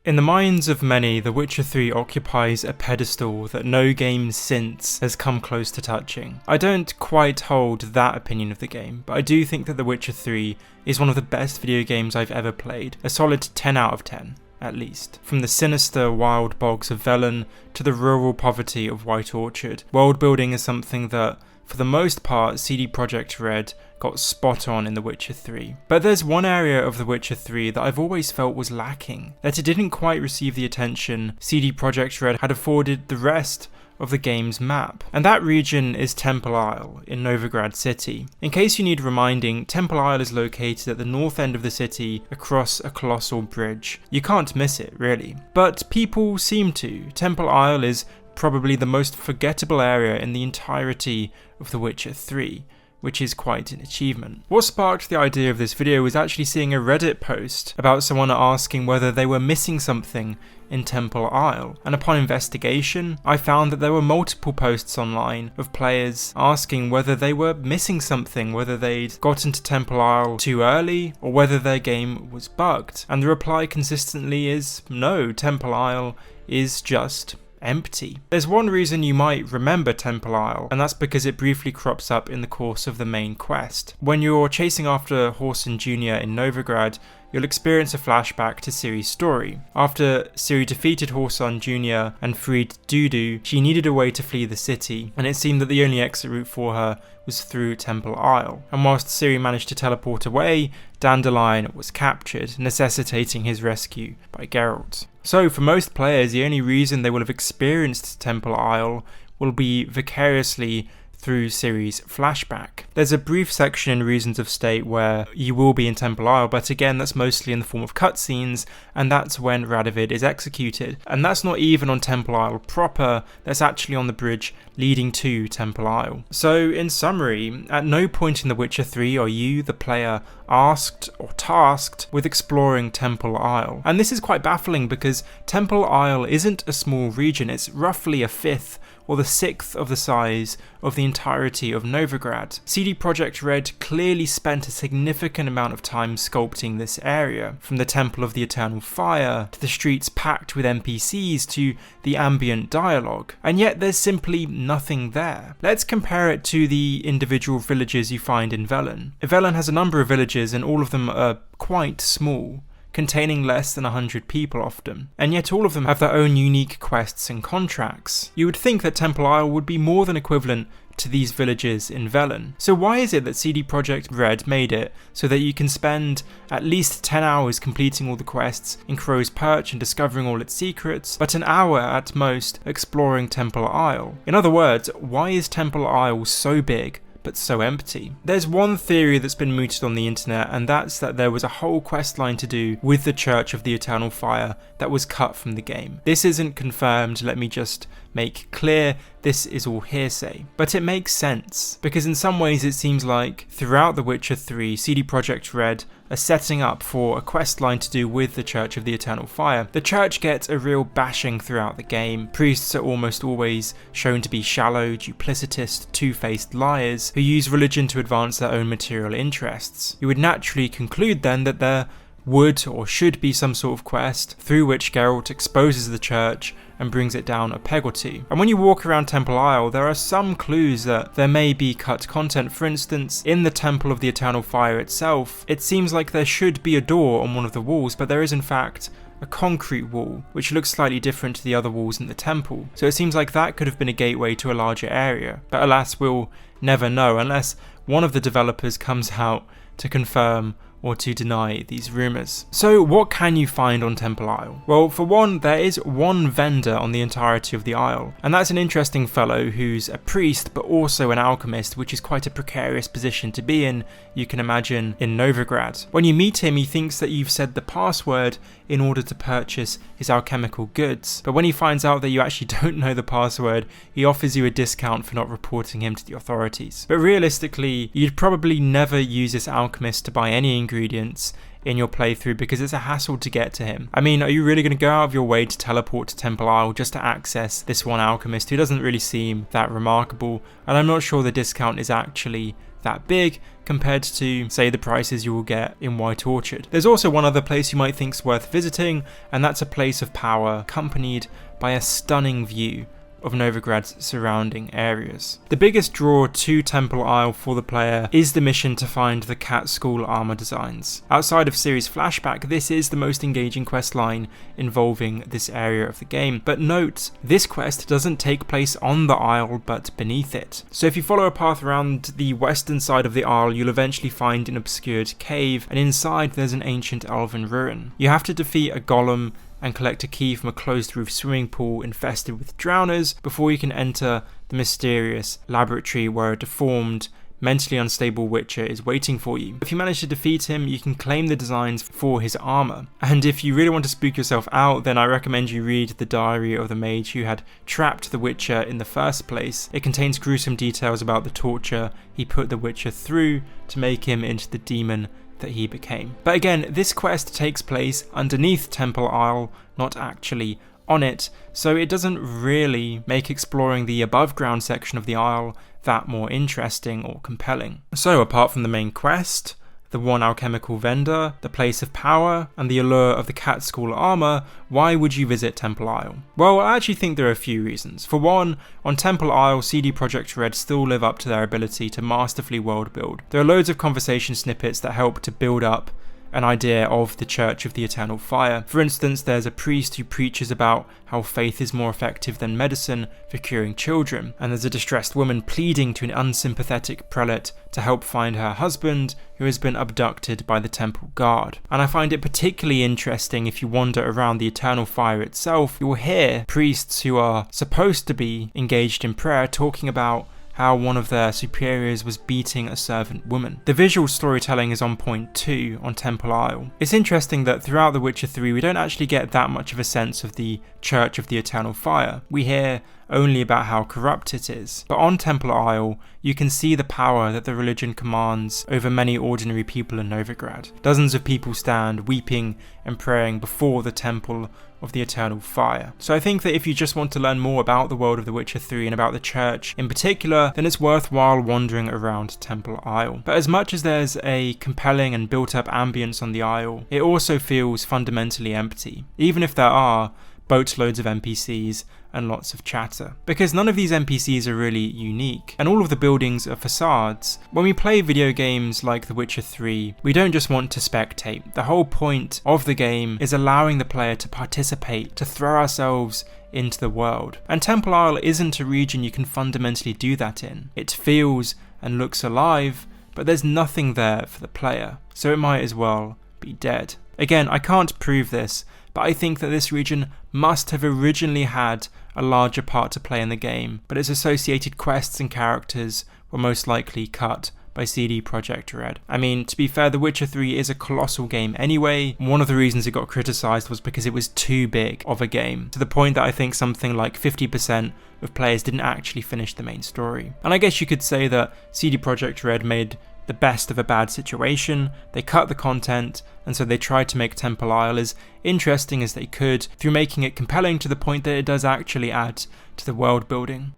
In the minds of many, The Witcher 3 occupies a pedestal that no game since has come close to touching. I don't quite hold that opinion of the game, but I do think that The Witcher 3 is one of the best video games I've ever played, a solid 10 out of 10. At least. From the sinister wild bogs of Velen to the rural poverty of White Orchard, world building is something that, for the most part, CD Projekt Red got spot on in The Witcher 3. But there's one area of The Witcher 3 that I've always felt was lacking, that it didn't quite receive the attention CD Projekt Red had afforded the rest of the game's map, and that region is Temple Isle in Novigrad City. In case you need reminding, Temple Isle is located at the north end of the city across a colossal bridge. You can't miss it, really. But people seem to. Temple Isle is probably the most forgettable area in the entirety of The Witcher 3, which is quite an achievement. What sparked the idea of this video was actually seeing a Reddit post about someone asking whether they were missing something in Temple Isle, and upon investigation, I found that there were multiple posts online of players asking whether they were missing something, whether they'd gotten to Temple Isle too early, or whether their game was bugged. And the reply consistently is no, Temple Isle is just empty. There's one reason you might remember Temple Isle, and that's because it briefly crops up in the course of the main quest. When you're chasing after Whoreson Jr. in Novigrad, you'll experience a flashback to Ciri's story. After Ciri defeated Whoreson Jr. and freed Dudu, she needed a way to flee the city, and it seemed that the only exit route for her was through Temple Isle. And whilst Ciri managed to teleport away, Dandelion was captured, necessitating his rescue by Geralt. So for most players, the only reason they will have experienced Temple Isle will be vicariously through Ciri's flashback. There's a brief section in Reasons of State where you will be in Temple Isle, but again that's mostly in the form of cutscenes, and that's when Radovid is executed. And that's not even on Temple Isle proper, that's actually on the bridge leading to Temple Isle. So in summary, at no point in The Witcher 3 are you, the player, asked or tasked with exploring Temple Isle. And this is quite baffling because Temple Isle isn't a small region, it's roughly a fifth or the sixth of the size of the entirety of Novigrad. CD Projekt Red clearly spent a significant amount of time sculpting this area, from the Temple of the Eternal Fire, to the streets packed with NPCs, to the ambient dialogue, and yet there's simply nothing there. Let's compare it to the individual villages you find in Velen. Velen has a number of villages and all of them are quite small, containing less than 100 people often, and yet all of them have their own unique quests and contracts. You would think that Temple Isle would be more than equivalent to these villages in Velen. So why is it that CD Projekt Red made it so that you can spend at least 10 hours completing all the quests in Crow's Perch and discovering all its secrets, but an hour at most exploring Temple Isle? In other words, why is Temple Isle so big but so empty? There's one theory that's been mooted on the internet, and that's that there was a whole quest line to do with the Church of the Eternal Fire that was cut from the game. This isn't confirmed, let me just make clear, this is all hearsay. But it makes sense, because in some ways it seems like throughout The Witcher 3, CD Projekt Red are setting up for a quest line to do with the Church of the Eternal Fire. The Church gets a real bashing throughout the game. Priests are almost always shown to be shallow, duplicitous, two-faced liars who use religion to advance their own material interests. You would naturally conclude then that there would or should be some sort of quest through which Geralt exposes the church and brings it down a peg or two. And when you walk around Temple Isle, there are some clues that there may be cut content. For instance, in the Temple of the Eternal Fire itself, it seems like there should be a door on one of the walls, but there is in fact a concrete wall, which looks slightly different to the other walls in the temple. So it seems like that could have been a gateway to a larger area. But alas, we'll never know unless one of the developers comes out to confirm or to deny these rumours. So what can you find on Temple Isle? Well, for one, there is one vendor on the entirety of the isle, and that's an interesting fellow who's a priest but also an alchemist, which is quite a precarious position to be in, you can imagine, in Novigrad. When you meet him, he thinks that you've said the password in order to purchase his alchemical goods, but when he finds out that you actually don't know the password, he offers you a discount for not reporting him to the authorities. But realistically, you'd probably never use this alchemist to buy any ingredients in your playthrough because it's a hassle to get to him. I mean, are you really going to go out of your way to teleport to Temple Isle just to access this one alchemist who doesn't really seem that remarkable? And I'm not sure the discount is actually that big compared to, say, the prices you will get in White Orchard. There's also one other place you might think is worth visiting, and that's a place of power accompanied by a stunning view of Novigrad's surrounding areas. The biggest draw to Temple Isle for the player is the mission to find the Cat School armor designs. Outside of series flashback, this is the most engaging quest line involving this area of the game, but note, this quest doesn't take place on the Isle but beneath it. So if you follow a path around the western side of the Isle, you'll eventually find an obscured cave, and inside there's an ancient elven ruin. You have to defeat a golem and collect a key from a closed-roof swimming pool infested with drowners before you can enter the mysterious laboratory where a deformed, mentally unstable Witcher is waiting for you. If you manage to defeat him, you can claim the designs for his armor. And if you really want to spook yourself out, then I recommend you read the diary of the mage who had trapped the Witcher in the first place. It contains gruesome details about the torture he put the Witcher through to make him into the demon that he became. But again, this quest takes place underneath Temple Isle, not actually on it, so it doesn't really make exploring the above ground section of the Isle that more interesting or compelling. So apart from the main quest, the one alchemical vendor, the place of power, and the allure of the Cat School armor, why would you visit Temple Isle? Well, I actually think there are a few reasons. For one, on Temple Isle, CD Projekt Red still live up to their ability to masterfully world build. There are loads of conversation snippets that help to build up an idea of the Church of the Eternal Fire. For instance, there's a priest who preaches about how faith is more effective than medicine for curing children, and there's a distressed woman pleading to an unsympathetic prelate to help find her husband who has been abducted by the temple guard. And I find it particularly interesting if you wander around the Eternal Fire itself, you will hear priests who are supposed to be engaged in prayer talking about how one of their superiors was beating a servant woman. The visual storytelling is on point too on Temple Isle. It's interesting that throughout The Witcher 3 we don't actually get that much of a sense of the Church of the Eternal Fire. We hear only about how corrupt it is. But on Temple Isle, you can see the power that the religion commands over many ordinary people in Novigrad. Dozens of people stand weeping and praying before the Temple of the Eternal Fire. So I think that if you just want to learn more about the world of The Witcher 3 and about the church in particular, then it's worthwhile wandering around Temple Isle. But as much as there's a compelling and built up ambience on the Isle, it also feels fundamentally empty, even if there are boatloads of NPCs and lots of chatter. Because none of these NPCs are really unique, and all of the buildings are facades. When we play video games like The Witcher 3, we don't just want to spectate. The whole point of the game is allowing the player to participate, to throw ourselves into the world. And Temple Isle isn't a region you can fundamentally do that in. It feels and looks alive, but there's nothing there for the player, so it might as well be dead. Again, I can't prove this, but I think that this region must have originally had a larger part to play in the game, but its associated quests and characters were most likely cut by CD Projekt Red. I mean, to be fair, The Witcher 3 is a colossal game anyway. One of the reasons it got criticised was because it was too big of a game, to the point that I think something like 50% of players didn't actually finish the main story. And I guess you could say that CD Projekt Red made the best of a bad situation. They cut the content, and so they tried to make Temple Isle as interesting as they could through making it compelling to the point that it does actually add to the world building.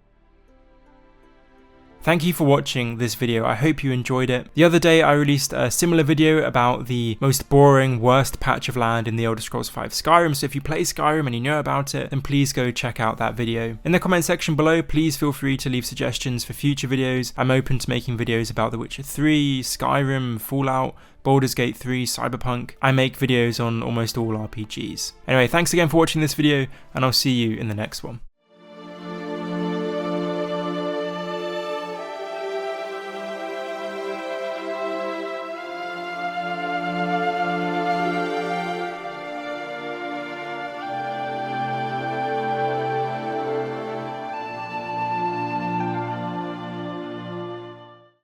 Thank you for watching this video, I hope you enjoyed it. The other day I released a similar video about the most boring, worst patch of land in the Elder Scrolls V Skyrim, so if you play Skyrim and you know about it, then please go check out that video. In the comment section below, please feel free to leave suggestions for future videos. I'm open to making videos about The Witcher 3, Skyrim, Fallout, Baldur's Gate 3, Cyberpunk. I make videos on almost all RPGs. Anyway, thanks again for watching this video, and I'll see you in the next one.